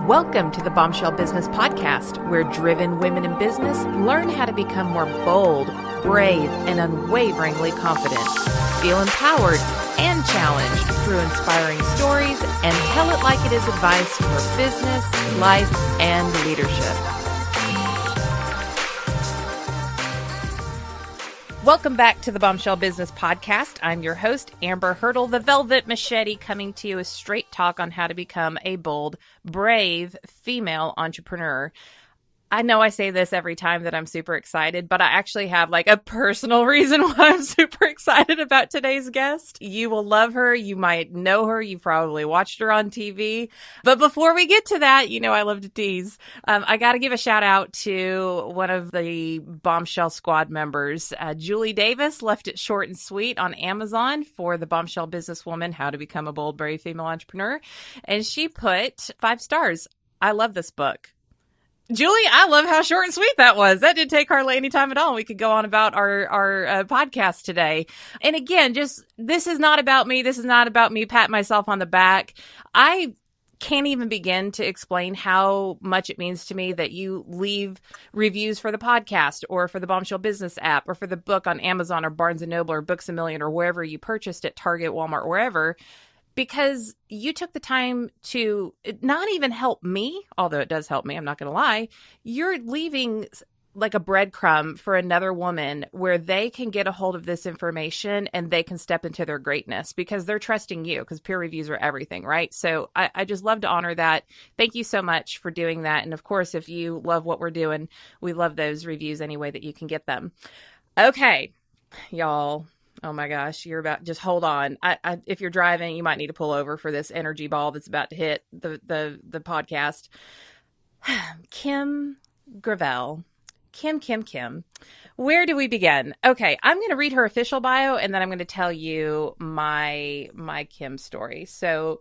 Welcome to the Bombshell Business Podcast, where driven women in business learn how to become more bold, brave, and unwaveringly confident. Feel empowered and challenged through inspiring stories and tell it like it is advice for business, life, and leadership. Welcome back to the Bombshell Business Podcast. I'm your host, Amber Hurdle, the Velvet Machete, coming to you with straight talk on how to become a bold, brave female entrepreneur. I know I say this every time that I'm super excited, but I actually have like a personal reason why I'm super excited about today's guest. You will love her. You might know her. You probably watched her on TV. But before we get to that, you know I love to tease. I got to give a shout out to one of the Bombshell Squad members. Julie Davis left it short and sweet on Amazon for the Bombshell Businesswoman, How to Become a Bold, Brave Female Entrepreneur. And she put 5 stars. I love this book. Julie, I love how short and sweet that was. That didn't take hardly any time at all. We could go on about our podcast today. And again, this is not about me. This is not about me patting myself on the back. I can't even begin to explain how much it means to me that you leave reviews for the podcast or for the Bombshell Business app or for the book on Amazon or Barnes & Noble or Books A Million or wherever you purchased it, Target, Walmart, wherever. Because you took the time to not even help me, although it does help me, I'm not going to lie. You're leaving like a breadcrumb for another woman where they can get a hold of this information and they can step into their greatness because they're trusting you, because peer reviews are everything, right? So I just love to honor that. Thank you so much for doing that. And of course, if you love what we're doing, we love those reviews any way that you can get them. Okay, y'all. Oh my gosh, just hold on. If you're driving, you might need to pull over for this energy ball that's about to hit the podcast. Kim Gravel. Kim. Where do we begin? Okay, I'm going to read her official bio and then I'm going to tell you my Kim story. So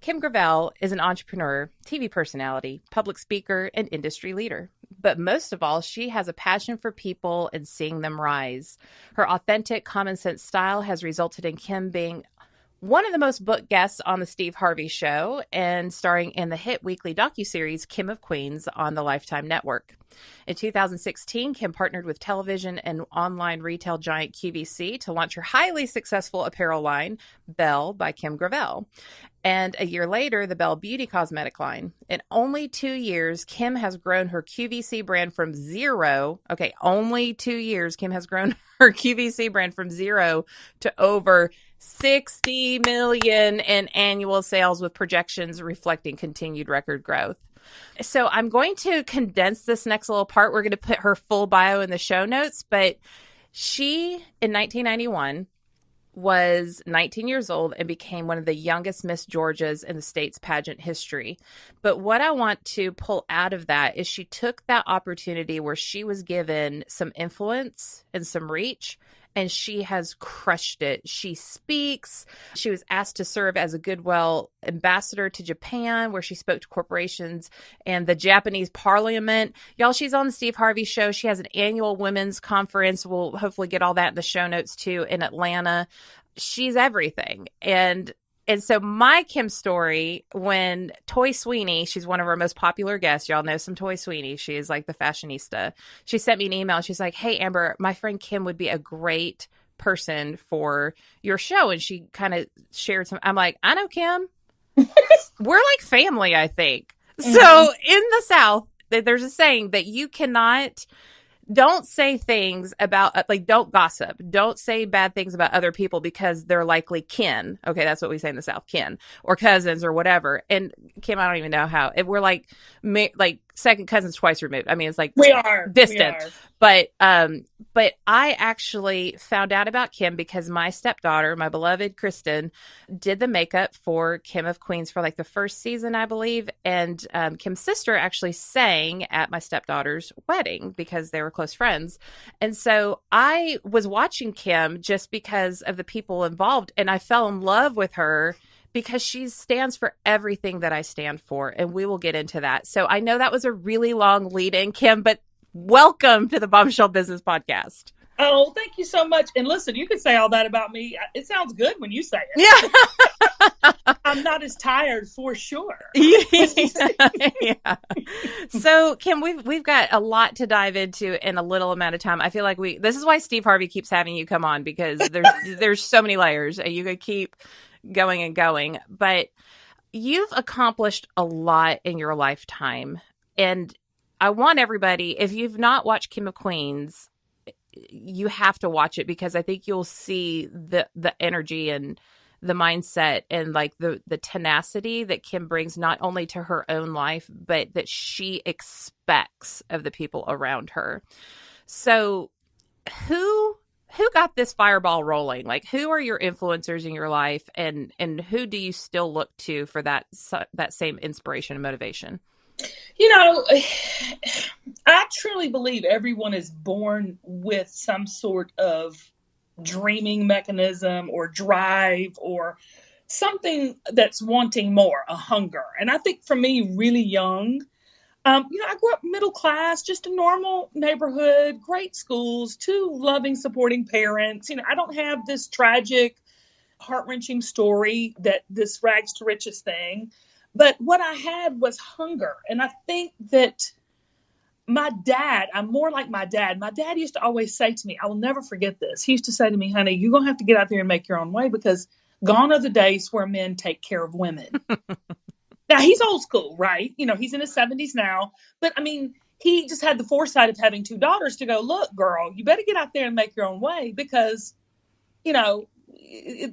Kim Gravel is an entrepreneur, TV personality, public speaker, and industry leader. But most of all, she has a passion for people and seeing them rise. Her authentic, common sense style has resulted in Kim being one of the most booked guests on the Steve Harvey Show and starring in the hit weekly docuseries Kim of Queens on the Lifetime Network. In 2016, Kim partnered with television and online retail giant QVC to launch her highly successful apparel line, Belle by Kim Gravel. And a year later, the Belle Beauty cosmetic line. In only 2 years, Kim has grown her QVC brand from zero. Okay, only 2 years, Kim has grown her QVC brand from zero to over 60 million in annual sales, with projections reflecting continued record growth. So I'm going to condense this next little part. We're going to put her full bio in the show notes, but she, in 1991, was 19 years old and became one of the youngest Miss Georgias in the state's pageant history. But what I want to pull out of that is she took that opportunity where she was given some influence and some reach, and she has crushed it. She speaks. She was asked to serve as a Goodwill ambassador to Japan, where she spoke to corporations and the Japanese parliament. Y'all, she's on the Steve Harvey Show. She has an annual women's conference. We'll hopefully get all that in the show notes too, in Atlanta. She's everything. And so my Kim story, when Toy Sweeney, she's one of our most popular guests. Y'all know some Toy Sweeney. She is like the fashionista. She sent me an email. She's like, hey, Amber, my friend Kim would be a great person for your show. And she kind of shared some. I'm like, I know Kim. We're like family, I think. Mm-hmm. So in the South, there's a saying that you don't say things about, like, don't gossip. Don't say bad things about other people because they're likely kin. Okay, that's what we say in the South, kin, or cousins or whatever. And Kim, I don't even know how. We're like second cousins twice removed. I mean, it's like we are distant. But I actually found out about Kim because my stepdaughter, my beloved Kristen, did the makeup for Kim of Queens for like the first season, I believe. And Kim's sister actually sang at my stepdaughter's wedding because they were close friends. And so I was watching Kim just because of the people involved, and I fell in love with her because she stands for everything that I stand for, and we will get into that. So I know that was a really long lead in, Kim, but welcome to the Bombshell Business Podcast. Oh, thank you so much. And listen, you can say all that about me. It sounds good when you say it. Yeah. I'm not as tired for sure. Yeah. So, Kim, we've got a lot to dive into in a little amount of time. I feel like this is why Steve Harvey keeps having you come on, because there's so many layers and you could keep going and going. But you've accomplished a lot in your lifetime. And I want everybody, if you've not watched Kim of Queens, you have to watch it, because I think you'll see the energy and the mindset and like the tenacity that Kim brings not only to her own life, but that she expects of the people around her. So who got this fireball rolling? Like, who are your influencers in your life, and who do you still look to for that same inspiration and motivation? You know, I truly believe everyone is born with some sort of dreaming mechanism or drive or something that's wanting more, a hunger. And I think for me, really young, I grew up middle class, just a normal neighborhood, great schools, two loving, supporting parents. I don't have this tragic, heart-wrenching story that this rags to riches thing. But what I had was hunger. And I think that my dad, I'm more like my dad. My dad used to always say to me, I will never forget this. He used to say to me, honey, you're going to have to get out there and make your own way, because gone are the days where men take care of women. Now, he's old school, right? He's in his 70s now. But, I mean, he just had the foresight of having two daughters to go, look, girl, you better get out there and make your own way, because, it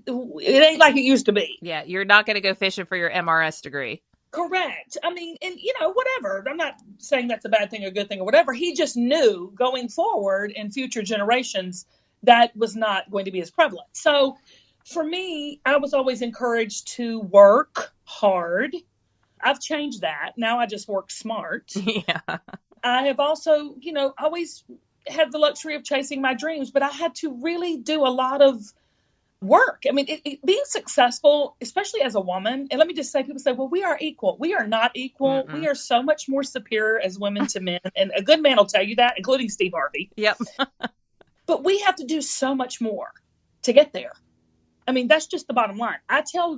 ain't like it used to be. Yeah, you're not going to go fishing for your MRS degree. Correct. I mean, and whatever. I'm not saying that's a bad thing or a good thing or whatever. He just knew going forward in future generations that was not going to be as prevalent. So for me, I was always encouraged to work hard. I've changed that. Now I just work smart. Yeah. I have also, always had the luxury of chasing my dreams, but I had to really do a lot of work. I mean, being successful, especially as a woman, and let me just say, people say, well, we are equal. We are not equal. Mm-mm. We are so much more superior as women to men. And a good man will tell you that, including Steve Harvey. Yep. But we have to do so much more to get there. I mean, that's just the bottom line. I tell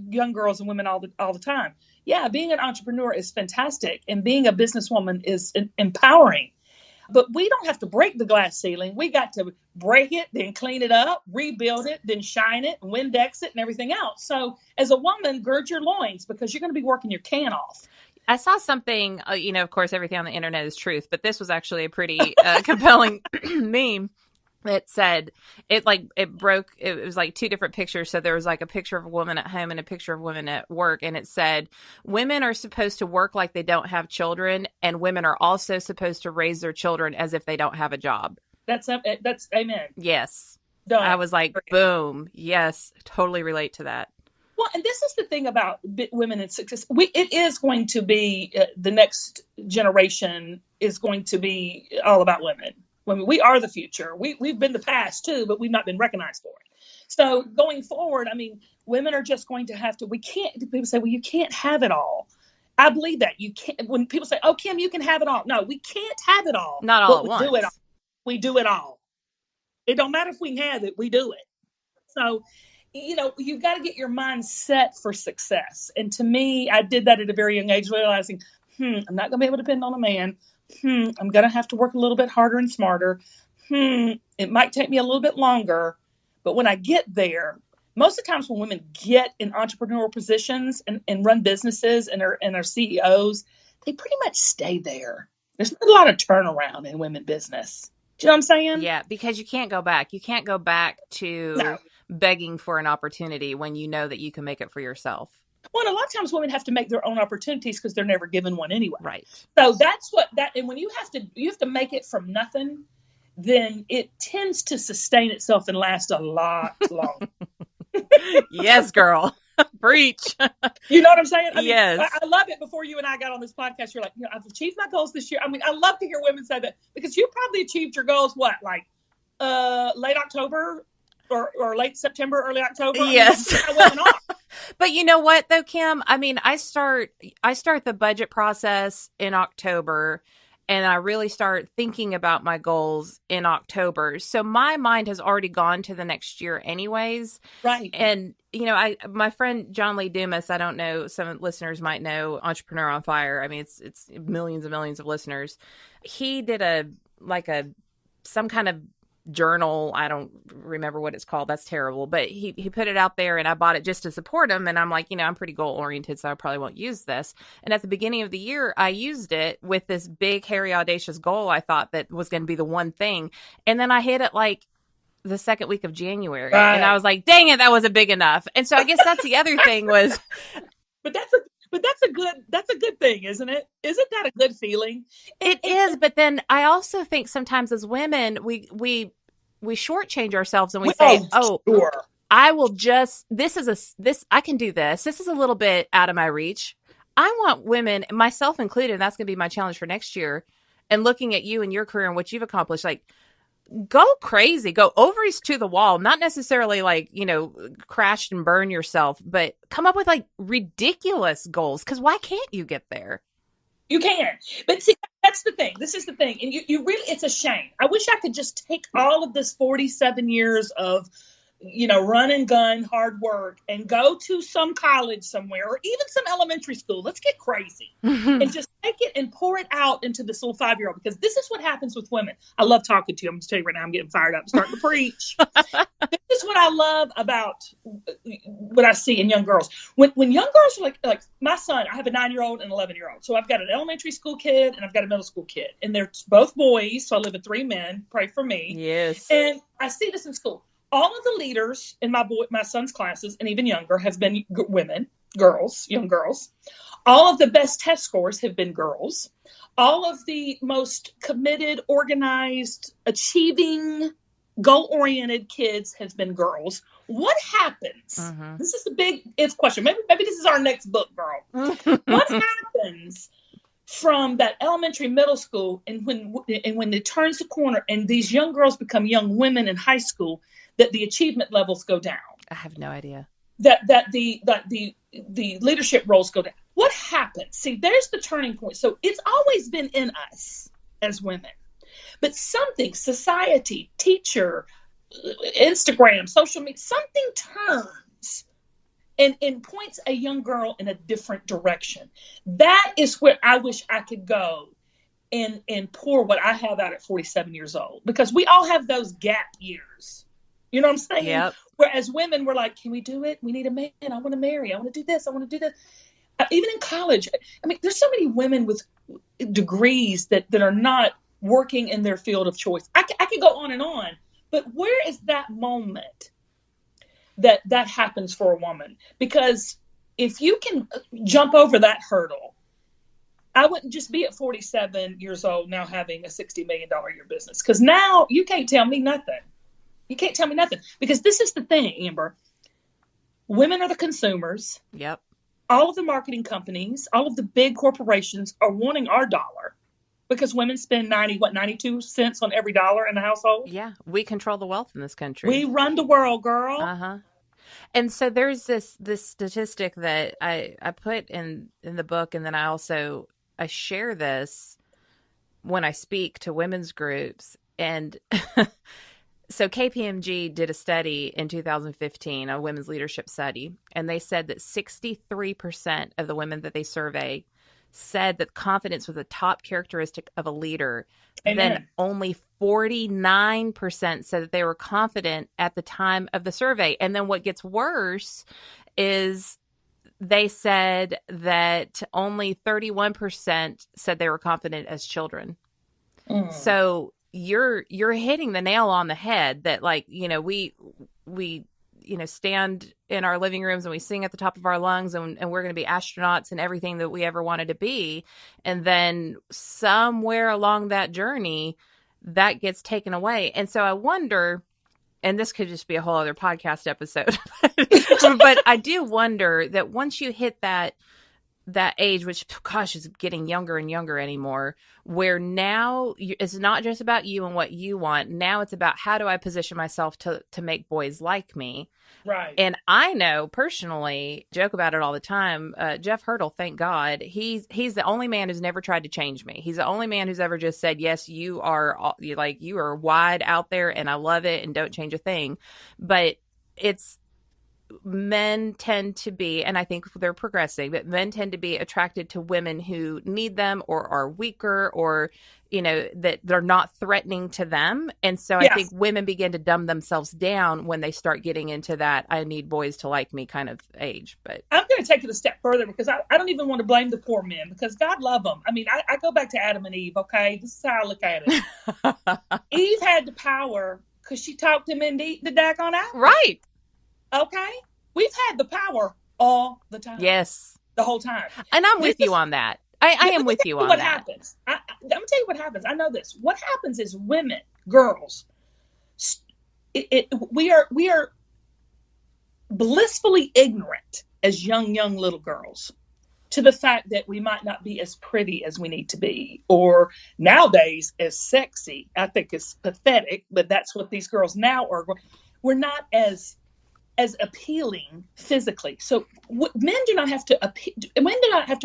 young girls and women all the time, yeah, being an entrepreneur is fantastic. And being a businesswoman is empowering. But we don't have to break the glass ceiling. We got to break it, then clean it up, rebuild it, then shine it, Windex it, and everything else. So as a woman, gird your loins, because you're going to be working your can off. I saw something, of course, everything on the internet is truth, but this was actually a pretty compelling meme that said it was like two different pictures. So there was like a picture of a woman at home and a picture of women at work. And it said, women are supposed to work like they don't have children, and women are also supposed to raise their children as if they don't have a job. That's amen. Yes. Done. I was like, boom. Yes. Totally relate to that. Well, and this is the thing about women in success. It is going to be, the next generation is going to be all about women. Women, we are the future. We've been the past too, but we've not been recognized for it. So going forward, I mean, women are just going to have to, people say, well, you can't have it all. I believe that you can't. When people say, oh, Kim, you can have it all. No, we can't have it all. Not all at once. We do it all. It don't matter if we can have it, we do it. So, you've got to get your mind set for success. And to me, I did that at a very young age, realizing, I'm not going to be able to depend on a man. I'm going to have to work a little bit harder and smarter. It might take me a little bit longer. But when I get there, most of the times when women get in entrepreneurial positions and run businesses and are CEOs, they pretty much stay there. There's not a lot of turnaround in women business. Do you know what I'm saying? Yeah, because you can't go back. You can't go back to begging for an opportunity when you know that you can make it for yourself. Well, and a lot of times women have to make their own opportunities because they're never given one anyway. Right. So and when you have to make it from nothing, then it tends to sustain itself and last a lot longer. Yes, girl. Preach. You know what I'm saying? I mean, yes. I love it. Before you and I got on this podcast, you're like, I've achieved my goals this year. I mean, I love to hear women say that, because you probably achieved your goals, late October or late September, early October? Yes. I went off. But you know what though, Kim? I mean, I start the budget process in October, and I really start thinking about my goals in October. So my mind has already gone to the next year anyways. Right. And, my friend John Lee Dumas, I don't know, some listeners might know Entrepreneur on Fire. I mean, it's millions and millions of listeners. He did some kind of journal. I don't remember what it's called. That's terrible. But he put it out there and I bought it just to support him. And I'm like, I'm pretty goal oriented, so I probably won't use this. And at the beginning of the year, I used it with this big, hairy, audacious goal I thought that was going to be the one thing. And then I hit it like the second week of January. Right. And I was like, dang it, that wasn't big enough. And so I guess that's the other thing was. But that's a good thing, isn't it? Isn't that a good feeling? It is, but then I also think sometimes as women, we shortchange ourselves and we say, sure. I will just, I can do this. This is a little bit out of my reach. I want women, myself included, and that's going to be my challenge for next year. And looking at you and your career and what you've accomplished, like, go crazy, go ovaries to the wall, not necessarily like, crash and burn yourself, but come up with like ridiculous goals. Cause why can't you get there? You can. But see, that's the thing. This is the thing. And you really, it's a shame. I wish I could just take all of this 47 years of, run and gun, hard work and go to some college somewhere or even some elementary school. Let's get crazy and just take it and pour it out into this little 5-year-old, because this is what happens with women. I love talking to you. I'm going to tell you right now, I'm getting fired up, starting to preach. This is what I love about what I see in young girls. When young girls are like my son, I have a 9-year-old and 11-year-old. So I've got an elementary school kid and I've got a middle school kid, and they're both boys. So I live with 3 men. Pray for me. Yes. And I see this in school. All of the leaders in my son's classes, and even younger, have been women, girls, young girls. All of the best test scores have been girls. All of the most committed, organized, achieving, goal-oriented kids have been girls. What happens? Mm-hmm. This is the big if question. Maybe this is our next book, girl. What happens from that elementary, middle school, and when it turns the corner and these young girls become young women in high school, that the achievement levels go down? I have no idea. That the leadership roles go down. What happens? See, there's the turning point. So it's always been in us as women, but something, society, teacher, Instagram, social media, something turns and points a young girl in a different direction. That is where I wish I could go and pour what I have out at 47 years old, because we all have those gap years. You know what I'm saying? Yep. Whereas women were like, can we do it? We need a man. I want to marry. I want to do this. I want to do this. Even in college, I mean, there's so many women with degrees that are not working in their field of choice. I could go on and on, but where is that moment that happens for a woman? Because if you can jump over that hurdle, I wouldn't just be at 47 years old now having a $60 million a year business, because now you can't tell me nothing. You can't tell me nothing, because this is the thing, Amber. Women are the consumers. Yep. All of the marketing companies, all of the big corporations are wanting our dollar, because women spend 92 cents on every dollar in the household. Yeah. We control the wealth in this country. We run the world, girl. Uh-huh. And so there's this statistic that I put in the book, and then I share this when I speak to women's groups. And so KPMG did a study in 2015, a women's leadership study, and they said that 63% of the women that they survey said that confidence was a top characteristic of a leader. Amen. Then only 49% said that they were confident at the time of the survey. And then what gets worse is they said that only 31% said they were confident as children. Mm. So you're hitting the nail on the head that, like, we stand in our living rooms and we sing at the top of our lungs and we're going to be astronauts and everything that we ever wanted to be. And then somewhere along that journey, that gets taken away. And so I wonder, and this could just be a whole other podcast episode, but I do wonder that once you hit that that age, which gosh is getting younger and younger anymore, where now it's not just about you and what you want. Now it's about how do I position myself to make boys like me. Right. And I know personally, joke about it all the time. Jeff Hurdle, thank God, he's the only man who's never tried to change me. He's the only man who's ever just said, yes, you are wide out there and I love it and don't change a thing. But it's, men tend to be, and I think they're progressing, but men tend to be attracted to women who need them or are weaker or, that they're not threatening to them. And so I think women begin to dumb themselves down when they start getting into that I need boys to like me kind of age. But I'm going to take it a step further because I don't even want to blame the poor men because God love them. I mean, I go back to Adam and Eve, okay? This is how I look at it. Eve had the power because she talked him into eating the daggone apple. Right. Okay? We've had the power all the time. Yes. The whole time. And I'm with you on that. I am with you on what that. Happens. I'm going to tell you what happens. I know this. What happens is women, girls, we are blissfully ignorant as young little girls to the fact that we might not be as pretty as we need to be, or nowadays as sexy. I think it's pathetic, but that's what these girls now are. We're not as appealing physically. So men do not have to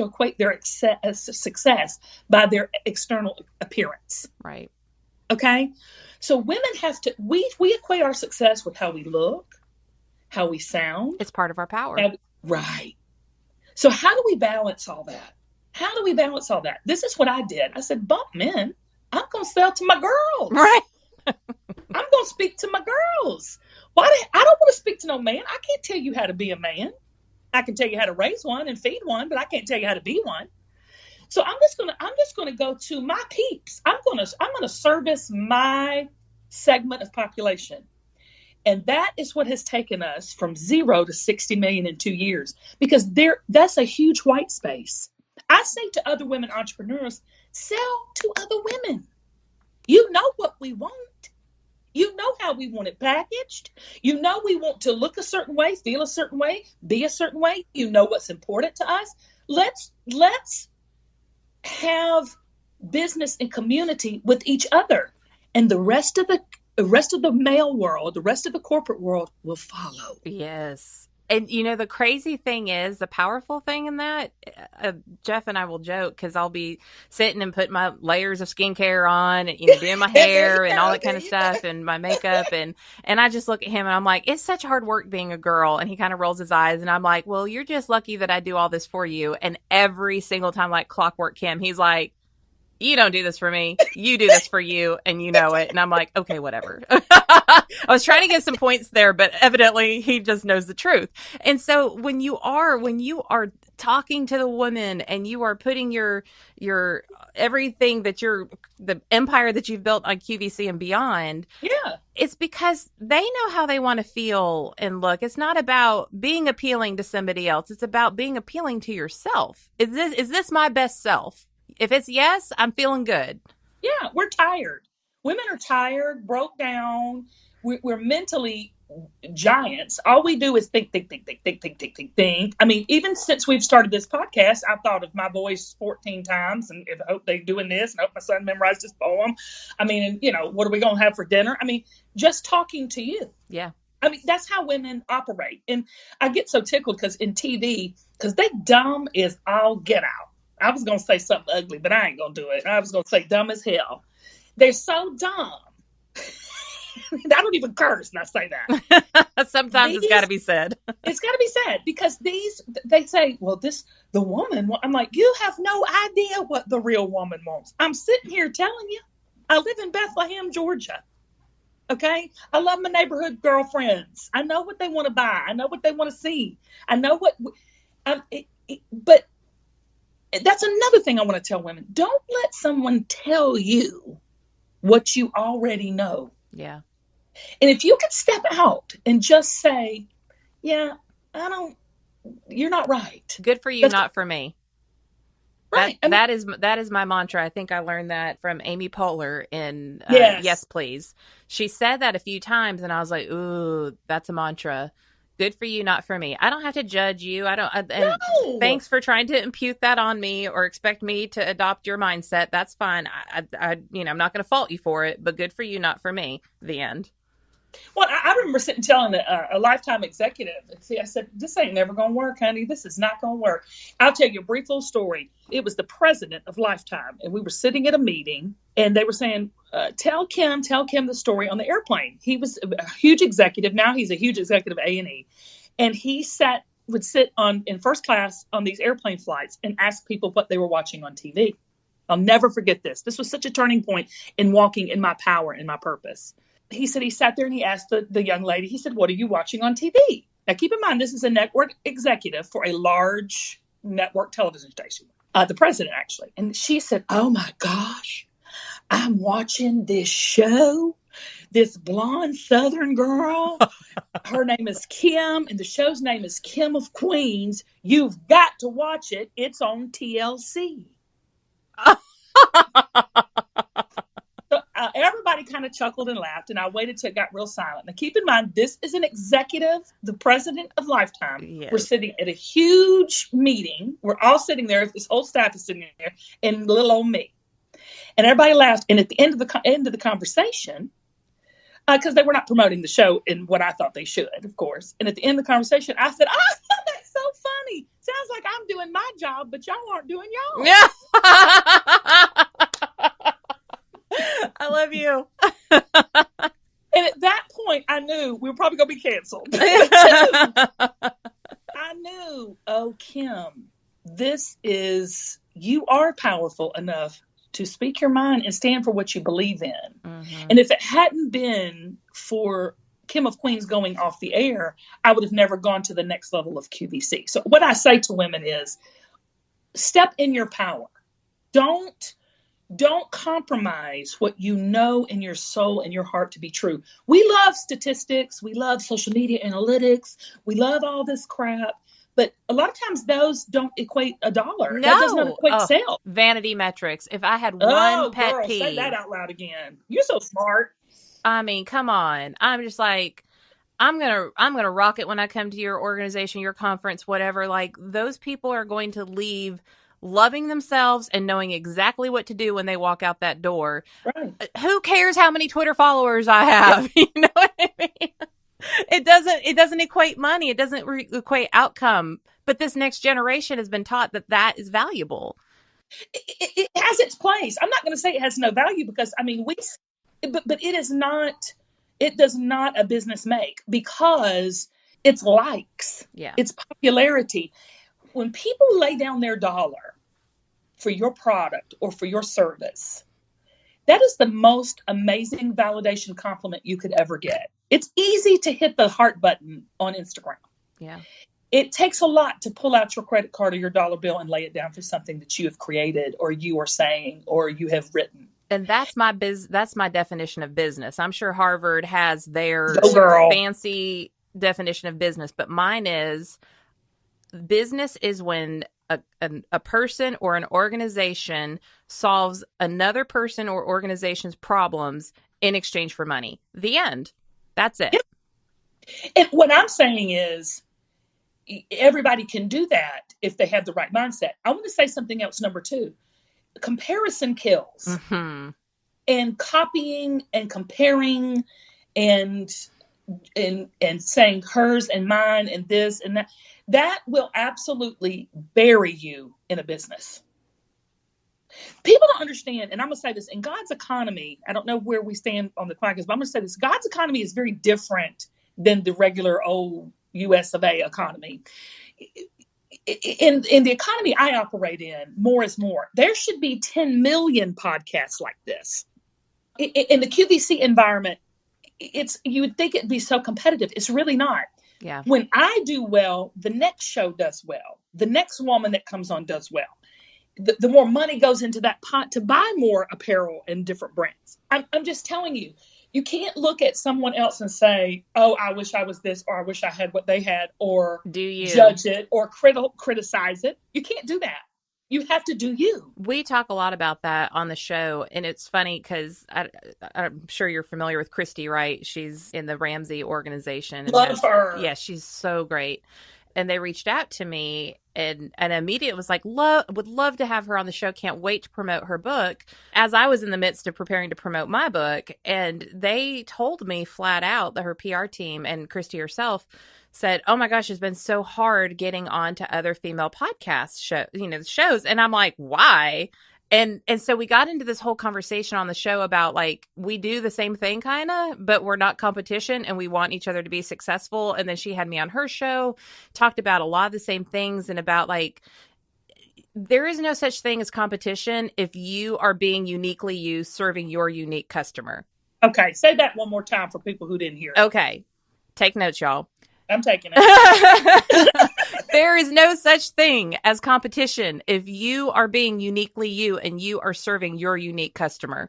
equate their success by their external appearance. Right. Okay. So women have to, we equate our success with how we look, how we sound. It's part of our power. Right. So how do we balance all that? This is what I did. I said, bump men. I'm going to sell to my girls. Right. I'm going to speak to my girls. I don't want to speak to no man. I can't tell you how to be a man. I can tell you how to raise one and feed one, but I can't tell you how to be one. So I'm just gonna go to my peeps. I'm gonna service my segment of population, and that is what has taken us from 0 to 60 million in 2 years. Because that's a huge white space. I say to other women entrepreneurs, sell to other women. You know what we want. You know how we want it packaged. You know we want to look a certain way, feel a certain way, be a certain way. You know what's important to us. Let's have business and community with each other, and the rest of the male world, the rest of the corporate world will follow. Yes. And, the crazy thing is, the powerful thing in that, Jeff and I will joke because I'll be sitting and putting my layers of skincare on and, doing my hair and all that kind of stuff and my makeup. And I just look at him and I'm like, it's such hard work being a girl. And he kind of rolls his eyes and I'm like, well, you're just lucky that I do all this for you. And every single time, like clockwork, Kim, he's like, you don't do this for me. You do this for you, and you know it. And I'm like, okay, whatever. I was trying to get some points there, but evidently he just knows the truth. And so when you are talking to the woman and you are putting your everything that the empire that you've built on QVC and beyond, it's because they know how they want to feel and look. It's not about being appealing to somebody else. It's about being appealing to yourself. Is this my best self? If it's yes, I'm feeling good. Yeah, we're tired. Women are tired, broke down. We're mentally giants. All we do is think. I mean, even since we've started this podcast, I've thought of my voice 14 times, and I hope they're doing this, and I hope my son memorized this poem. I mean, and, what are we going to have for dinner? I mean, just talking to you. Yeah. I mean, that's how women operate. And I get so tickled because in TV, because they dumb as all get out. I was going to say something ugly, but I ain't going to do it. I was going to say dumb as hell. They're so dumb. I don't even curse when I say that. Sometimes it's got to be said. It's got to be said because they say, well, the woman, I'm like, you have no idea what the real woman wants. I'm sitting here telling you, I live in Bethlehem, Georgia. Okay. I love my neighborhood girlfriends. I know what they want to buy. I know what they want to see. I know but that's another thing I want to tell women. Don't let someone tell you what you already know. Yeah. And if you could step out and just say, yeah, you're not right. Good for you, not for me. Right. That is my mantra. I think I learned that from Amy Poehler in Yes, Please. She said that a few times and I was like, ooh, that's a mantra. Good for you, not for me. I don't have to judge you. And No. thanks for trying to impute that on me or expect me to adopt your mindset. That's fine. I'm not going to fault you for it, but good for you, not for me. The end. Well, I remember sitting telling a Lifetime executive, see, I said, this ain't never going to work, honey. This is not going to work. I'll tell you a brief little story. It was the president of Lifetime, and we were sitting at a meeting, and they were saying, tell Kim the story on the airplane. He was a huge executive. Now he's a huge executive A&E. And he would sit in first class on these airplane flights and ask people what they were watching on TV. I'll never forget this. This was such a turning point in walking in my power and my purpose. He said he sat there and he asked the young lady, he said, what are you watching on TV? Now, keep in mind, this is a network executive for a large network television station, the president, actually. And she said, oh, my gosh, I'm watching this show, this blonde Southern girl. Her name is Kim, and the show's name is Kim of Queens. You've got to watch it. It's on TLC. So everybody kind of chuckled and laughed, and I waited till it got real silent. Now, keep in mind, this is an executive, the president of Lifetime. Yes. We're sitting at a huge meeting. We're all sitting there. This whole staff is sitting there, and little old me. And everybody laughed. And at the end of the conversation, because they were not promoting the show in what I thought they should, of course. And at the end of the conversation, I said, that's so funny. Sounds like I'm doing my job, but y'all aren't doing y'all. Yeah. I love you. And at that point, I knew we were probably going to be canceled. I knew, oh, Kim, you are powerful enough to speak your mind and stand for what you believe in. Mm-hmm. And if it hadn't been for Kim of Queens going off the air, I would have never gone to the next level of QVC. So what I say to women is, step in your power. Don't compromise what you know in your soul and your heart to be true. We love statistics. We love social media analytics. We love all this crap. But a lot of times those don't equate a dollar. No. That does not equate sales. Vanity metrics. If I had one pet girl, peeve. Say that out loud again. You're so smart. I mean, come on. I'm just like, I'm gonna rock it when I come to your organization, your conference, whatever. Like, those people are going to leave loving themselves and knowing exactly what to do when they walk out that door. Right. Who cares how many Twitter followers I have? You know what I mean? It doesn't equate money. It doesn't equate outcome. But this next generation has been taught that is valuable. It has its place. I'm not going to say it has no value because, I mean, but it is not, it does not a business make because it's likes. Yeah. It's popularity. When people lay down their dollar for your product or for your service, that is the most amazing validation compliment you could ever get. It's easy to hit the heart button on Instagram. Yeah. It takes a lot to pull out your credit card or your dollar bill and lay it down for something that you have created or you are saying or you have written. And that's my definition of business. I'm sure Harvard has their fancy definition of business, but mine is business is when a person or an organization solves another person or organization's problems in exchange for money. The end. That's it. Yep. And what I'm saying is everybody can do that if they have the right mindset. I want to say something else, number 2. Comparison kills. Mm-hmm. And copying and comparing and saying hers and mine and this and that will absolutely bury you in a business. People don't understand, and I'm going to say this, in God's economy, I don't know where we stand on the podcast, but I'm going to say this, God's economy is very different than the regular old US of A economy. In the economy I operate in, more is more. There should be 10 million podcasts like this. In the QVC environment, you would think it'd be so competitive. It's really not. Yeah. When I do well, the next show does well. The next woman that comes on does well. The more money goes into that pot to buy more apparel and different brands. I'm just telling you, you can't look at someone else and say, oh, I wish I was this, or I wish I had what they had, or do you judge it or criticize it. You can't do that. You have to do you. We talk a lot about that on the show, and it's funny because I'm sure you're familiar with Christy, right? She's in the Ramsey organization. And Love her. Yeah, she's so great. And they reached out to me, and immediately was like, would love to have her on the show. Can't wait to promote her book. As I was in the midst of preparing to promote my book, and they told me flat out that her PR team and Christy herself said, "Oh my gosh, it's been so hard getting on to other female podcast shows." And I'm like, why? And so we got into this whole conversation on the show about like, we do the same thing kind of, but we're not competition and we want each other to be successful. And then she had me on her show, talked about a lot of the same things, and about like, there is no such thing as competition if you are being uniquely you, serving your unique customer. Okay. Say that one more time for people who didn't hear it. Okay. Take notes, y'all. I'm taking it. There is no such thing as competition if you are being uniquely you and you are serving your unique customer.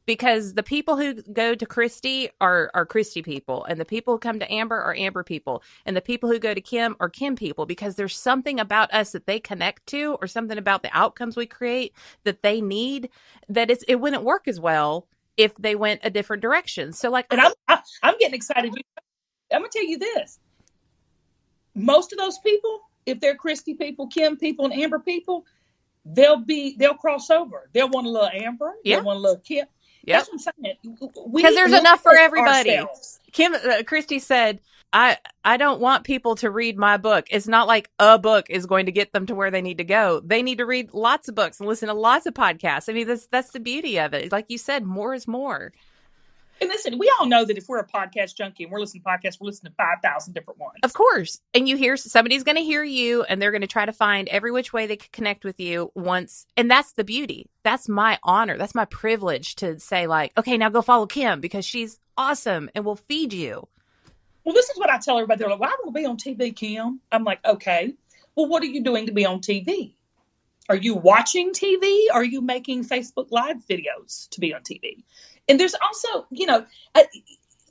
Because the people who go to Christy are Christy people, and the people who come to Amber are Amber people, and the people who go to Kim are Kim people, because there's something about us that they connect to, or something about the outcomes we create that they need, that it wouldn't work as well if they went a different direction. So like, and I'm getting excited. I'm going to tell you this. Most of those people, if they're Christy people, Kim people, and Amber people, they'll cross over. They'll want a little Amber. Yeah. They'll want a little Kim. Yeah. That's what I'm saying. Because there's enough for everybody. Ourselves. Christy said, I don't want people to read my book. It's not like a book is going to get them to where they need to go. They need to read lots of books and listen to lots of podcasts. I mean, that's the beauty of it. Like you said, more is more. And listen, we all know that if we're a podcast junkie and we're listening to podcasts, we're listening to 5,000 different ones. Of course. And somebody's going to hear you, and they're going to try to find every which way they can connect with you once. And that's the beauty. That's my honor. That's my privilege to say like, okay, now go follow Kim because she's awesome and will feed you. Well, this is what I tell everybody. They're like, well, I want to be on TV, Kim. I'm like, okay, well, what are you doing to be on TV? Are you watching TV? Are you making Facebook Live videos to be on TV? And there's also,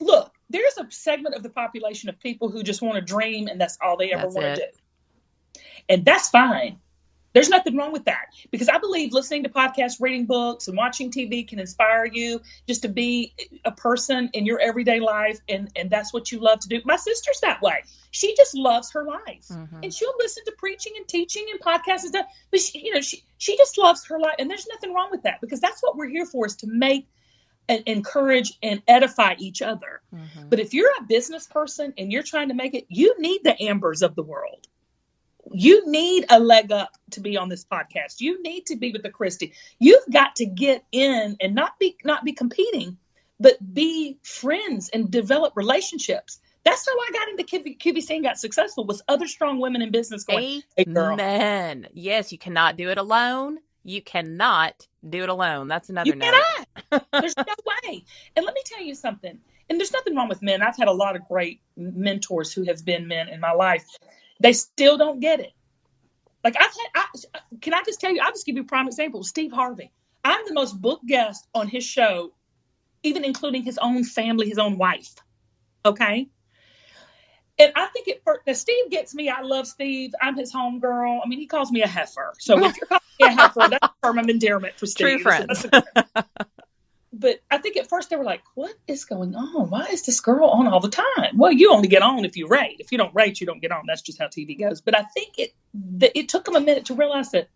look, there's a segment of the population of people who just want to dream and that's all they ever want to do. And that's fine. There's nothing wrong with that, because I believe listening to podcasts, reading books, and watching TV can inspire you just to be a person in your everyday life. And that's what you love to do. My sister's that way. She just loves her life. Mm-hmm. And she'll listen to preaching and teaching and podcasts and stuff. But she just loves her life. And there's nothing wrong with that, because that's what we're here for, is to make and encourage and edify each other. Mm-hmm. But if you're a business person and you're trying to make it, you need the Ambers of the world. You need a leg up to be on this podcast. You need to be with the Christy. You've got to get in and not be competing, but be friends and develop relationships. That's how I got into QVC and got successful, with other strong women in business going, hey, girl. Amen. Yes, you cannot do it alone. You cannot do it alone. That's another note. There's no way. And let me tell you something. And there's nothing wrong with men. I've had a lot of great mentors who have been men in my life. They still don't get it. Like can I just tell you, I'll just give you a prime example. Steve Harvey. I'm the most booked guest on his show, even including his own family, his own wife. Okay. And I think now Steve gets me. I love Steve. I'm his homegirl. I mean, he calls me a heifer. So if you're calling me a heifer, that's a term of endearment for Steve. True friends. But I think at first they were like, what is going on? Why is this girl on all the time? Well, you only get on if you rate. If you don't rate, you don't get on. That's just how TV goes. But I think it took them a minute to realize that.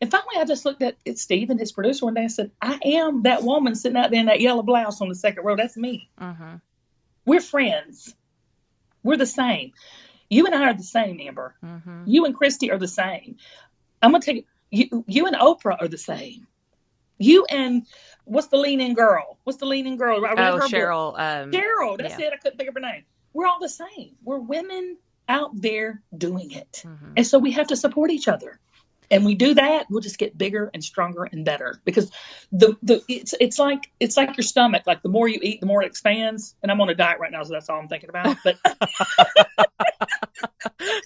And finally, I just looked at Steve and his producer one day and said, I am that woman sitting out there in that yellow blouse on the second row. That's me. Uh-huh. We're friends. We're the same. You and I are the same, Amber. Mm-hmm. You and Christy are the same. I'm going to tell you, you and Oprah are the same. You and, what's the lean-in girl? Cheryl. Cheryl. That's it. I couldn't think of her name. We're all the same. We're women out there doing it. Mm-hmm. And so we have to support each other. And we do that, we'll just get bigger and stronger and better, because it's like your stomach. Like the more you eat, the more it expands. And I'm on a diet right now, so that's all I'm thinking about. But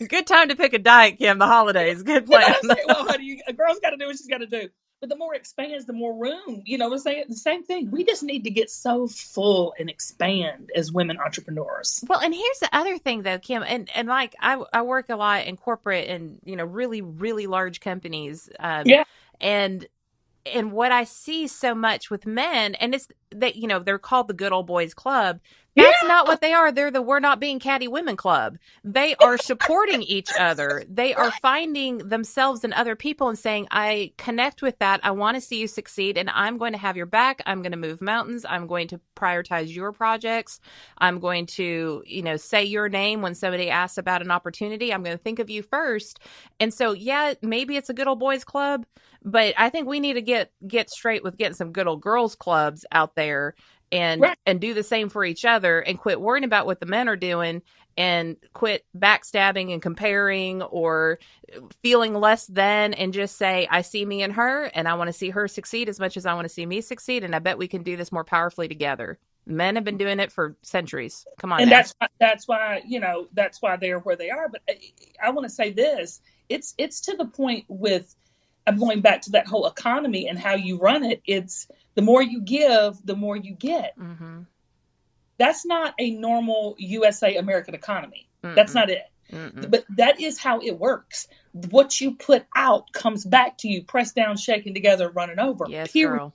good time to pick a diet, Kim. The holidays, good plan. Well, honey, a girl's got to do what she's got to do. But the more it expands, the more room. We're saying the same thing. We just need to get so full and expand as women entrepreneurs. Well, and here's the other thing though, Kim, and like I work a lot in corporate and really, really large companies. Yeah. And what I see so much with men, and it's that, they're called the good old boys club. That's not what they are. They're the we're not being catty women club. They are supporting each other. They are finding themselves in other people and saying, I connect with that. I want to see you succeed, and I'm going to have your back. I'm going to move mountains. I'm going to prioritize your projects. I'm going to, say your name when somebody asks about an opportunity. I'm going to think of you first. And so, yeah, maybe it's a good old boys club, but I think we need to get straight with getting some good old girls clubs out there and do the same for each other and quit worrying about what the men are doing and quit backstabbing and comparing or feeling less than, and just say, I see me and her and I want to see her succeed as much as I want to see me succeed. And I bet we can do this more powerfully together. Men have been doing it for centuries. Come on. And now. that's why they're where they are. But I want to say this, it's to the point with, I'm going back to that whole economy and how you run it. It's the more you give, the more you get. Mm-hmm. That's not a normal USA American economy. That's not it. But that is how it works. What you put out comes back to you, pressed down, shaken together, running over. Yes, period. girl.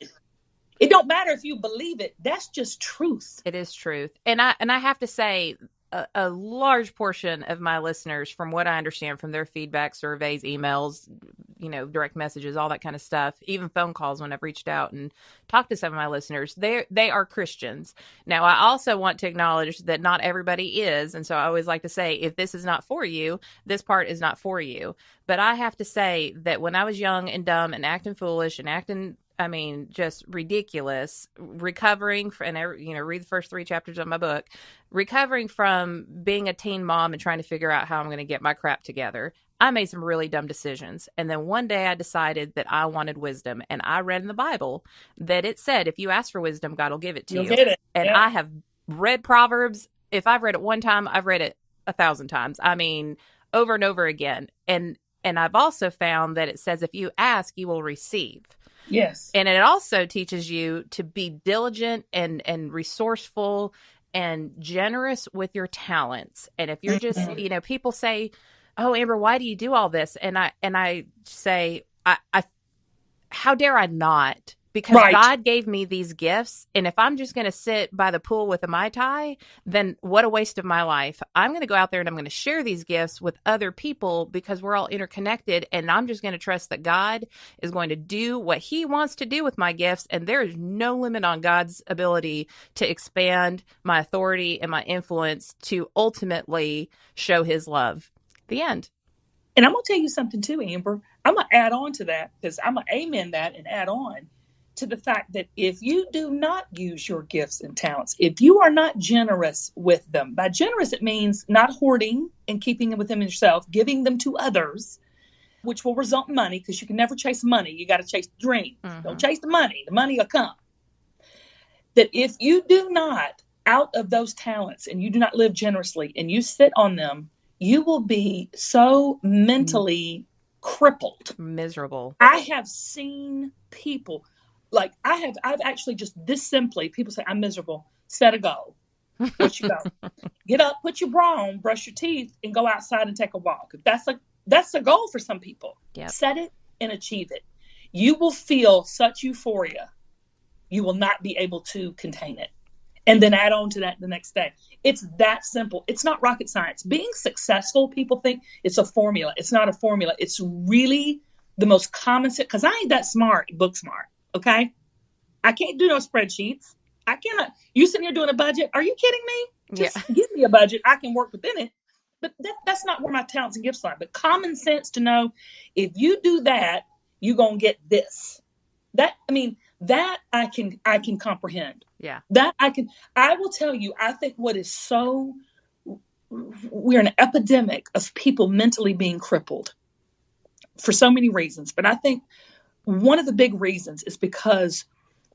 It don't matter if you believe it. That's just truth. It is truth. And I have to say, a large portion of my listeners, from what I understand from their feedback, surveys, emails, direct messages, all that kind of stuff, even phone calls when I've reached out and talked to some of my listeners, they are Christians. Now, I also want to acknowledge that not everybody is. And so I always like to say, if this is not for you, this part is not for you. But I have to say that when I was young and dumb and acting foolish and just ridiculous, recovering from, read the first 3 chapters of my book, recovering from being a teen mom and trying to figure out how I'm going to get my crap together. I made some really dumb decisions. And then one day I decided that I wanted wisdom. And I read in the Bible that it said, if you ask for wisdom, God will give it to you. Get it. And I have read Proverbs. If I've read it one time, I've read it 1,000 times. Over and over again. And I've also found that it says, if you ask, you will receive. Yes. And it also teaches you to be diligent and resourceful and generous with your talents. And if you're just, people say, oh, Amber, why do you do all this? And I say, how dare I not? Because God gave me these gifts. And if I'm just going to sit by the pool with a Mai Tai, then what a waste of my life. I'm going to go out there and I'm going to share these gifts with other people because we're all interconnected. And I'm just going to trust that God is going to do what he wants to do with my gifts. And there is no limit on God's ability to expand my authority and my influence to ultimately show his love. The end. And I'm going to tell you something too, Amber. I'm going to add on to that, because I'm going to amen that and add on to the fact that if you do not use your gifts and talents, if you are not generous with them, by generous, it means not hoarding and keeping them within yourself, giving them to others, which will result in money, because you can never chase money. You got to chase the dream. Don't chase the money will come. That if you do not, out of those talents, and you do not live generously and you sit on them, you will be so mentally crippled. Miserable. I have seen people, like I've actually just this simply, people say, I'm miserable. Set a goal. What you go? Get up, put your bra on, brush your teeth, and go outside and take a walk. That's a goal for some people. Yep. Set it and achieve it. You will feel such euphoria. You will not be able to contain it. And then add on to that the next day. It's that simple. It's not rocket science. Being successful, people think it's a formula. It's not a formula. It's really the most common sense, because I ain't that smart, book smart. Okay. I can't do no spreadsheets. I cannot. You sitting here doing a budget. Are you kidding me? Just give me a budget. I can work within it. But that's not where my talents and gifts are. But common sense to know, if you do that, you're going to get this. That I can comprehend. Yeah. I will tell you, I think what is we're an epidemic of people mentally being crippled for so many reasons. But I think one of the big reasons is because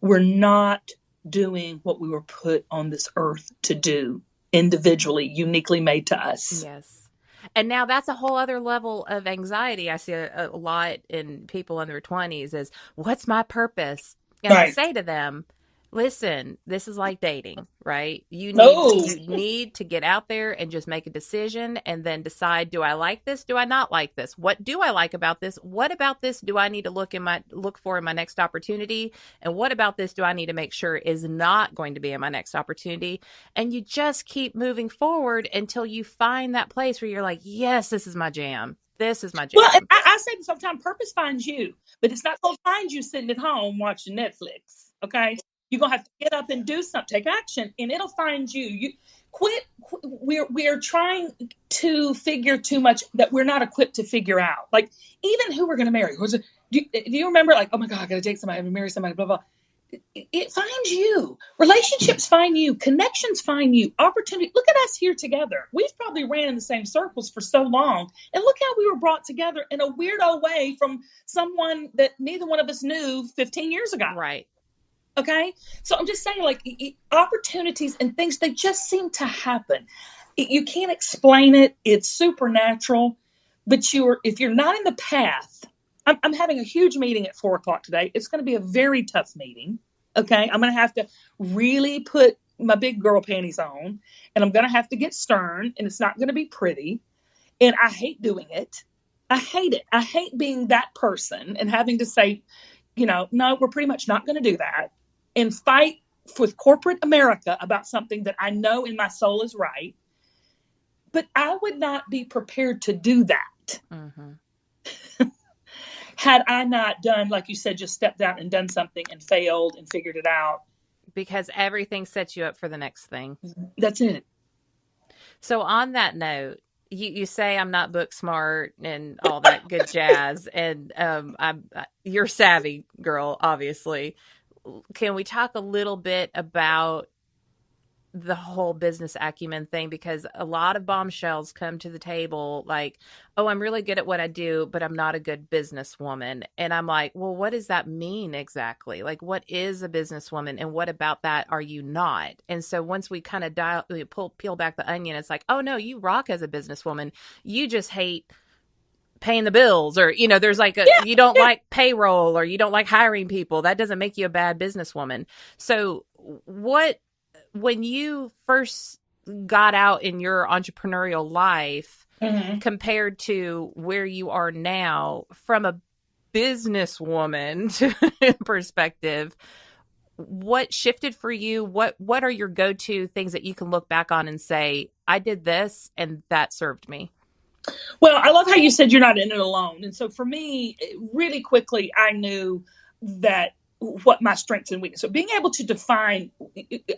we're not doing what we were put on this earth to do, individually, uniquely made to us. Yes. And now that's a whole other level of anxiety. I see a lot in people in their 20s is, what's my purpose? And I Right. say to them, listen, this is like dating, right? No. You need to get out there and just make a decision and then decide, do I like this? Do I not like this? What do I like about this? What about this do I need to look for in my next opportunity? And what about this do I need to make sure is not going to be in my next opportunity? And you just keep moving forward until you find that place where you're like, yes, this is my jam. This is my jam. Well, and I say sometimes purpose finds you, but it's not going to find you sitting at home watching Netflix. Okay. You're going to have to get up and do something, take action, and it'll find you. You quit. We're trying to figure too much that we're not equipped to figure out. Like, even who we're going to marry. Do you remember, like, oh my God, I got to date somebody, I'm going to marry somebody, blah, blah. It finds you. Relationships find you. Connections find you. Opportunity. Look at us here together. We've probably ran in the same circles for so long. And look how we were brought together in a weirdo way from someone that neither one of us knew 15 years ago. Right. Okay. So I'm just saying, like, opportunities and things, they just seem to happen. You can't explain it. It's supernatural. But if you're not in the path, I'm having a huge meeting at 4:00 today. It's going to be a very tough meeting. Okay. I'm going to have to really put my big girl panties on, and I'm going to have to get stern, and it's not going to be pretty. And I hate doing it. I hate it. I hate being that person and having to say, no, we're pretty much not going to do that, and fight with corporate America about something that I know in my soul is right. But I would not be prepared to do that. Mm-hmm. Had I not done, like you said, just stepped out and done something and failed and figured it out. Because everything sets you up for the next thing. That's it. So on that note, you say I'm not book smart and all that good jazz, and you're savvy, girl, obviously. Can we talk a little bit about the whole business acumen thing? Because a lot of bombshells come to the table like, oh, I'm really good at what I do, but I'm not a good businesswoman. And I'm like, well, what does that mean exactly? Like, what is a businesswoman, and what about that are you not? And so once we kind of peel back the onion, it's like, oh no, you rock as a businesswoman. You just hate paying the bills, or there's like you don't like payroll, or you don't like hiring people. That doesn't make you a bad businesswoman. So when you first got out in your entrepreneurial life, mm-hmm. compared to where you are now from a businesswoman perspective, what shifted for you? What are your go-to things that you can look back on and say, I did this and that served me? Well, I love how you said you're not in it alone. And so for me, really quickly, I knew that what my strengths and weaknesses. So being able to define,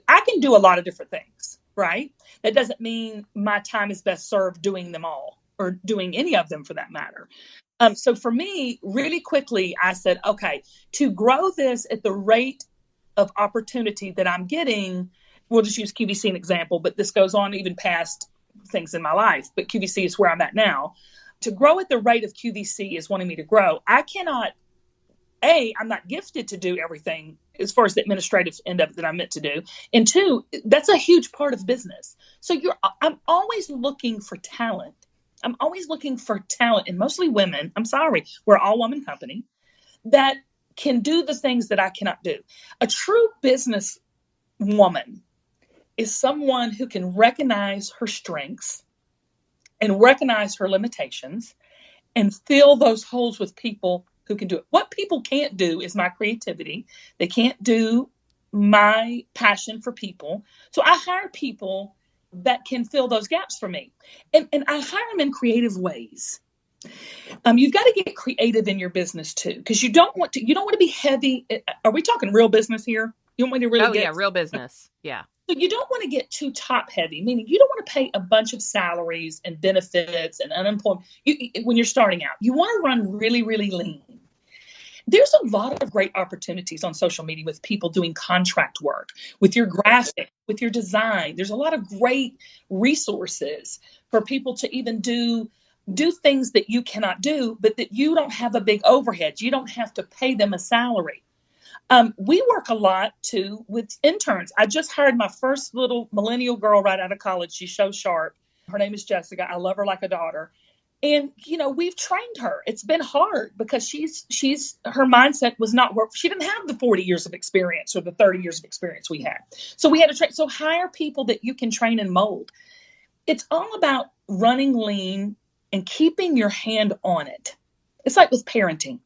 I can do a lot of different things, right? That doesn't mean my time is best served doing them all, or doing any of them for that matter. So for me, really quickly, I said, okay, to grow this at the rate of opportunity that I'm getting, we'll just use QVC as an example, but this goes on even past things in my life, but QVC is where I'm at now. To grow at the rate of QVC is wanting me to grow. I cannot, I'm not gifted to do everything as far as the administrative end of it that I'm meant to do. And two, that's a huge part of business. So I'm always looking for talent. I'm always looking for talent, and mostly women. I'm sorry, we're an all-woman company that can do the things that I cannot do. A true business woman is someone who can recognize her strengths and recognize her limitations and fill those holes with people who can do it. What people can't do is my creativity. They can't do my passion for people. So I hire people that can fill those gaps for me. And I hire them in creative ways. You've got to get creative in your business too, because you don't want to be heavy. Are we talking real business here? You want me to really yeah, real business. Yeah. So you don't want to get too top heavy, meaning you don't want to pay a bunch of salaries and benefits and unemployment when you're starting out. You want to run really, really lean. There's a lot of great opportunities on social media with people doing contract work, with your graphic, with your design. There's a lot of great resources for people to even do things that you cannot do, but that you don't have a big overhead. You don't have to pay them a salary. We work a lot too with interns. I just hired my first little millennial girl right out of college. She's so sharp. Her name is Jessica. I love her like a daughter. And, we've trained her. It's been hard because her mindset was not work. She didn't have the 40 years of experience or the 30 years of experience we had. So we had to train. So hire people that you can train and mold. It's all about running lean and keeping your hand on it. It's like with parenting.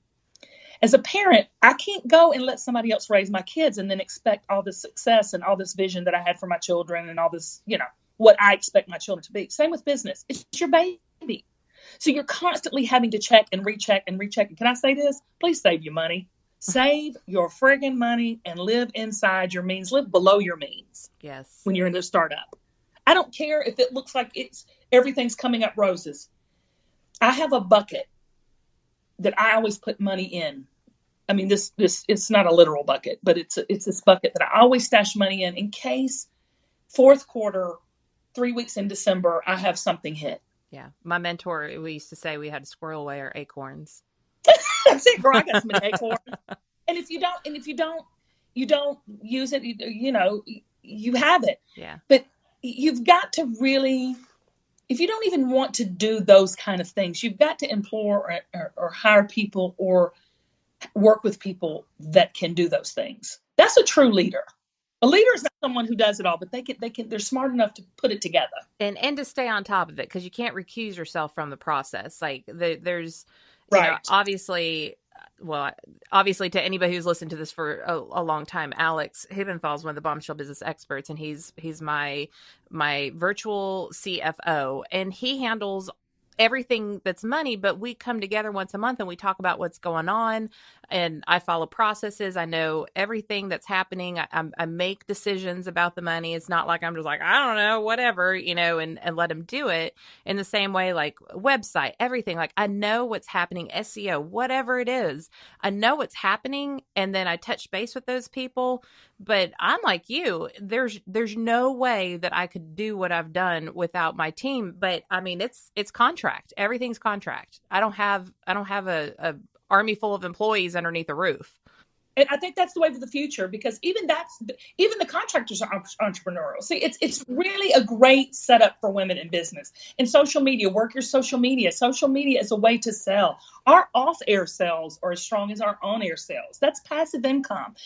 As a parent, I can't go and let somebody else raise my kids and then expect all this success and all this vision that I had for my children and all this, what I expect my children to be. Same with business. It's your baby. So you're constantly having to check and recheck and recheck. And can I say this? Please save your money. Save your friggin' money and live inside your means. Live below your means. Yes. When you're in a startup. I don't care if it looks like everything's coming up roses. I have a bucket that I always put money in. I mean, this it's not a literal bucket, but it's this bucket that I always stash money in case fourth quarter, 3 weeks in December, I have something hit. Yeah. My mentor, we used to say we had to squirrel away our acorns. That's it, girl. I got some acorns. And if you don't use it, you have it. Yeah. But you've got to really, if you don't even want to do those kind of things, you've got to implore or hire people or work with people that can do those things. That's a true leader. A leader is not someone who does it all, but they're smart enough to put it together. And to stay on top of it, because you can't recuse yourself from the process. Like there's, right. Obviously to anybody who's listened to this for a long time, Alex Hibbenthal is one of the Bombshell Business experts, and he's my virtual CFO, and he handles everything that's money, but we come together once a month and we talk about what's going on, and I follow processes. I know everything that's happening. I make decisions about the money. It's not like I'm just like, I don't know, whatever, and let him do it. In the same way, like website, everything, like I know what's happening, SEO, whatever it is, I know what's happening. And then I touch base with those people. But I'm like you, there's no way that I could do what I've done without my team. But I mean, it's contract. Everything's contract. I don't have a army full of employees underneath a roof. And I think that's the way of the future, because even the contractors are entrepreneurial. See, it's really a great setup for women in business. And social media, work your social media. Social media is a way to sell. Our off-air sales are as strong as our on-air sales. That's passive income.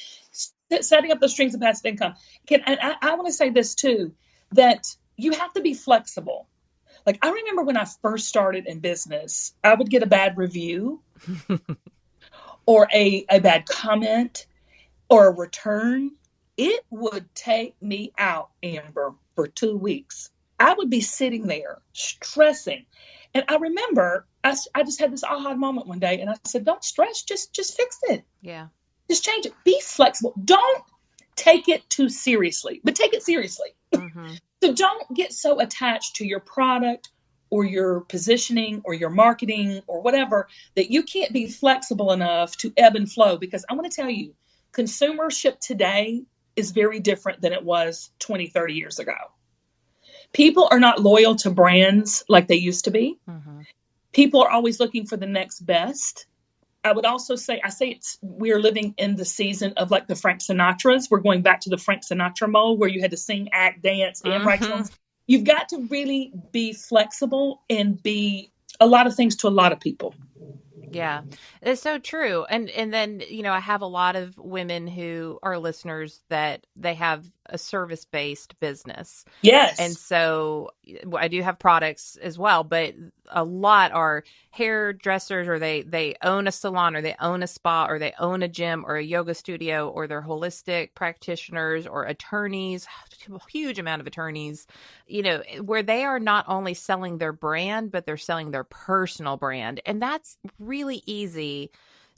Setting up those streams of passive income. And I want to say this too, that you have to be flexible. Like, I remember when I first started in business, I would get a bad review or a bad comment or a return. It would take me out, Amber, for 2 weeks. I would be sitting there stressing. And I remember I just had this aha moment one day, and I said, don't stress, just fix it. Yeah. Just change it. Be flexible. Don't take it too seriously, but take it seriously. Mm-hmm. So don't get so attached to your product or your positioning or your marketing or whatever that you can't be flexible enough to ebb and flow. Because I want to tell you, consumership today is very different than it was 20, 30 years ago. People are not loyal to brands like they used to be. Mm-hmm. People are always looking for the next best. I would also say, we're living in the season of like the Frank Sinatras. We're going back to the Frank Sinatra mold where you had to sing, act, dance, and write songs. You've got to really be flexible and be a lot of things to a lot of people. Yeah, it's so true. And then, I have a lot of women who are listeners that they have a service-based business. Yes. And so I do have products as well, but a lot are hairdressers, or they own a salon, or they own a spa, or they own a gym or a yoga studio, or they're holistic practitioners or attorneys, a huge amount of attorneys, where they are not only selling their brand, but they're selling their personal brand. And that's really easy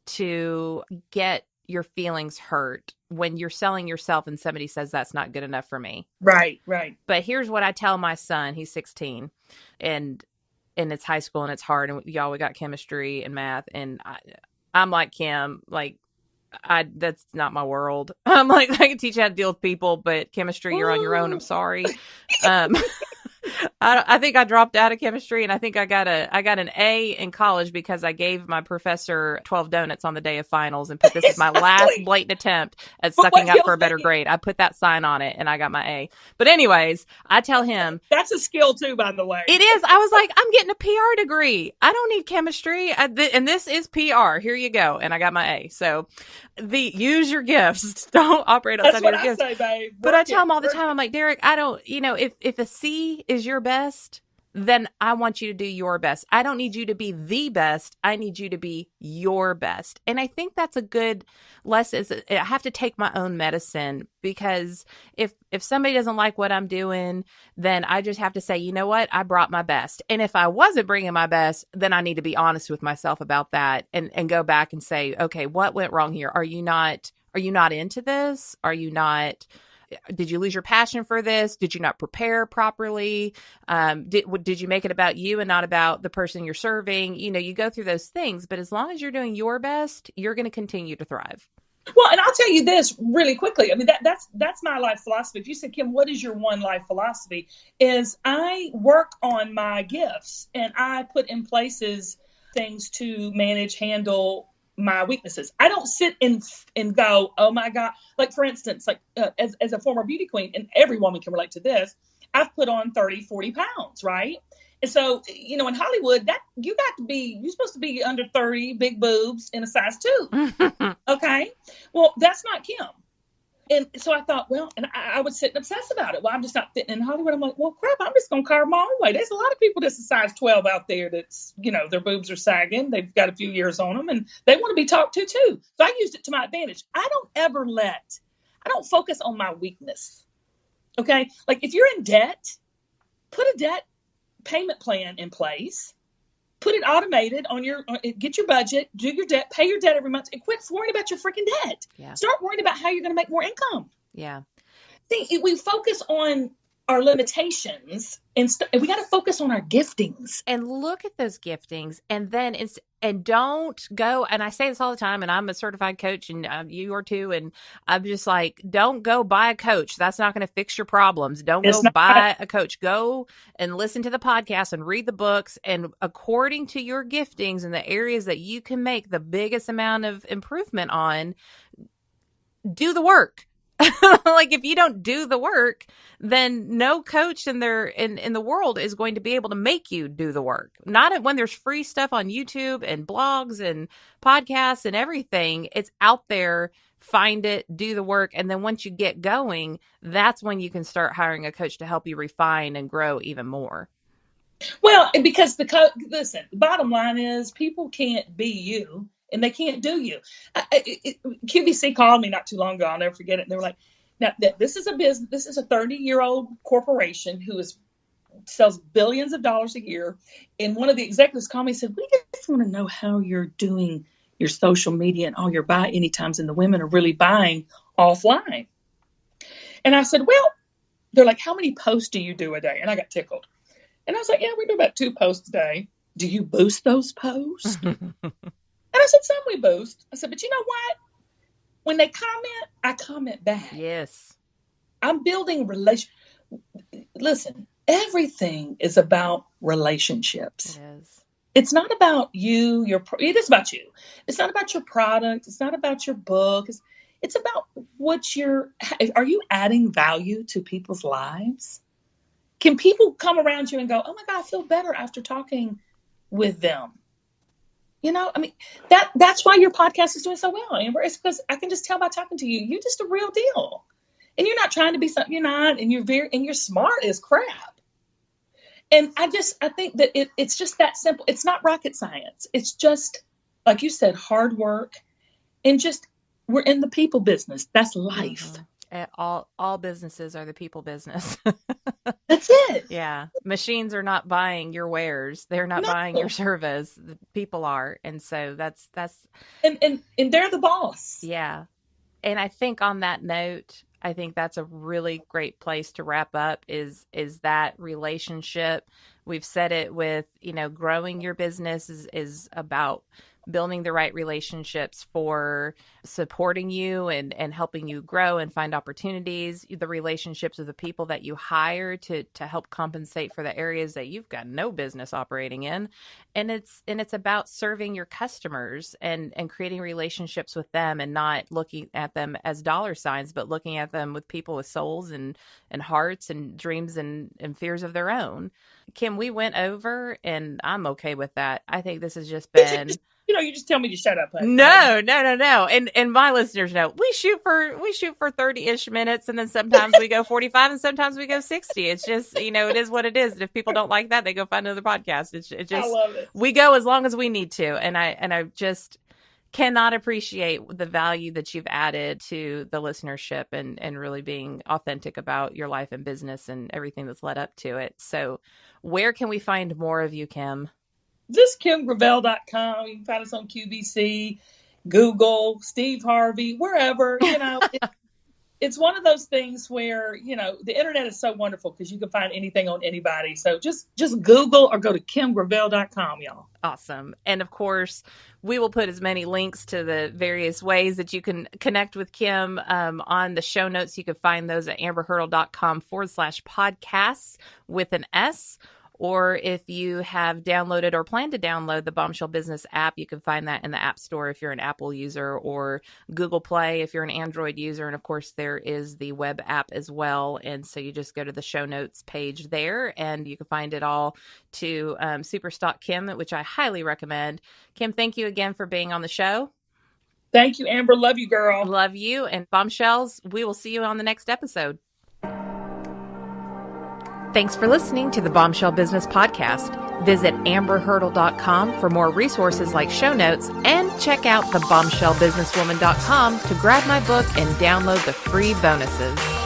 to get your feelings hurt when you're selling yourself and somebody says that's not good enough for me. Right, right. But here's what I tell my son. He's 16, and it's high school and it's hard. And we got chemistry and math. And I'm like, Kim, like, that's not my world. I'm like, I can teach you how to deal with people, but chemistry, you're on your own. I'm sorry. I think I dropped out of chemistry, and I think I got an A in college because I gave my professor 12 donuts on the day of finals and put, this is my last Exactly. blatant attempt at But what sucking up for a better grade. I put that sign on it, and I got my A. But anyways, I tell him, that's a skill too, by the way. it is. I was like, I'm getting a PR degree. I don't need chemistry. And this is PR. Here you go. And I got my A. So use your gifts. Don't operate outside That's of what your I gifts. say, babe. But I Work tell it, them all the work time, I'm like, Derek, I don't, if a C is your best, then I want you to do your best. I don't need you to be the best. I need you to be your best. And I think that's a good lesson. I have to take my own medicine, because if somebody doesn't like what I'm doing, then I just have to say, you know what? I brought my best. And if I wasn't bringing my best, then I need to be honest with myself about that and go back and say, okay, what went wrong here? Are you not into this? Did you lose your passion for this? Did you not prepare properly? Did you make it about you and not about the person you're serving? You go through those things, but as long as you're doing your best, you're going to continue to thrive. Well, and I'll tell you this really quickly. I mean, that's my life philosophy. If you said, Kim, what is your one life philosophy? Is I work on my gifts and I put in places things to manage, handle my weaknesses. I don't sit and go, oh my God. Like, for instance, like as a former beauty queen, and every woman can relate to this, I've put on 30, 40 pounds, right? And so, in Hollywood, that you're supposed to be under 30, big boobs, in a size 2. Okay. Well, that's not Kim. And so I thought, well, and I would sit and obsess about it. Well, I'm just not fitting in Hollywood. I'm like, well, crap, I'm just going to carve my own way. There's a lot of people that's a size 12 out there that's, their boobs are sagging. They've got a few years on them and they want to be talked to too. So I used it to my advantage. I don't focus on my weakness. Okay. Like, if you're in debt, put a debt payment plan in place. Put it automated get your budget, do your debt, pay your debt every month, and quit worrying about your freaking debt. Yeah. Start worrying about how you're going to make more income. Yeah. See, we focus on our limitations and we got to focus on our giftings. And look at those giftings, and don't go. And I say this all the time, and I'm a certified coach, and you are too. And I'm just like, don't go buy a coach. That's not going to fix your problems. Don't go buy a coach. Go and listen to the podcast and read the books. And according to your giftings and the areas that you can make the biggest amount of improvement on, do the work. Like, if you don't do the work, then no coach in the world is going to be able to make you do the work. Not when there's free stuff on YouTube and blogs and podcasts and everything. It's out there. Find it, do the work. And then once you get going, that's when you can start hiring a coach to help you refine and grow even more. Well, because listen, the bottom line is people can't be you. And they can't do you. QVC called me not too long ago. I'll never forget it. And they were like, now, this is a business. This is a 30-year-old corporation who sells billions of dollars a year. And one of the executives called me and said, we just want to know how you're doing your social media and all your buy anytimes. And the women are really buying offline. And I said, well, they're like, how many posts do you do a day? And I got tickled. And I was like, yeah, we do about 2 posts a day. Do you boost those posts? And I said, some we boost. I said, but you know what? When they comment, I comment back. Yes. I'm building Listen, everything is about relationships. It is. It's not about you. It is about you. It's not about your product. It's not about your book. It's about are you adding value to people's lives? Can people come around you and go, oh my God, I feel better after talking with them? I mean, that's why your podcast is doing so well, Amber. It's because I can just tell by talking to you, you're just a real deal. And you're not trying to be something you're not, and you're smart as crap. And I think that it's just that simple. It's not rocket science. It's just, like you said, hard work, and we're in the people business. That's life. Mm-hmm. All businesses are the people business. That's it. Yeah. Machines are not buying your wares. They're not buying your service. The people are. And so that's and they're the boss. Yeah. And I think on that note, I think that's a really great place to wrap up is that relationship. We've said it with, growing your business is about building the right relationships for supporting you and helping you grow and find opportunities, the relationships with the people that you hire to help compensate for the areas that you've got no business operating in. And it's about serving your customers and creating relationships with them and not looking at them as dollar signs, but looking at them with people with souls and hearts and dreams and fears of their own. Kim, we went over, and I'm okay with that. I think this has just been... You just tell me to shut up. Honey. No. And my listeners know we shoot for 30-ish minutes, and then sometimes we go 45 and sometimes we go 60. It's just, it is what it is. And if people don't like that, they go find another podcast. It just, I love it. We go as long as we need to. And I just cannot appreciate the value that you've added to the listenership and really being authentic about your life and business and everything that's led up to it. So where can we find more of you, Kim? Just KimGravel.com. You can find us on QVC, Google, Steve Harvey, wherever. It's one of those things where, the internet is so wonderful because you can find anything on anybody. So just Google or go to KimGravel.com, y'all. Awesome. And of course, we will put as many links to the various ways that you can connect with Kim on the show notes. You can find those at amberhurdle.com/podcasts with an S. Or if you have downloaded or plan to download the Bombshell Business app, you can find that in the App Store if you're an Apple user, or Google Play if you're an Android user. And of course, there is the web app as well. And so you just go to the show notes page there, and you can find it all to Superstock Kim, which I highly recommend. Kim, thank you again for being on the show. Thank you, Amber. Love you, girl. Love you. And Bombshells, we will see you on the next episode. Thanks for listening to the Bombshell Business Podcast. Visit amberhurdle.com for more resources like show notes, and check out the bombshellbusinesswoman.com to grab my book and download the free bonuses.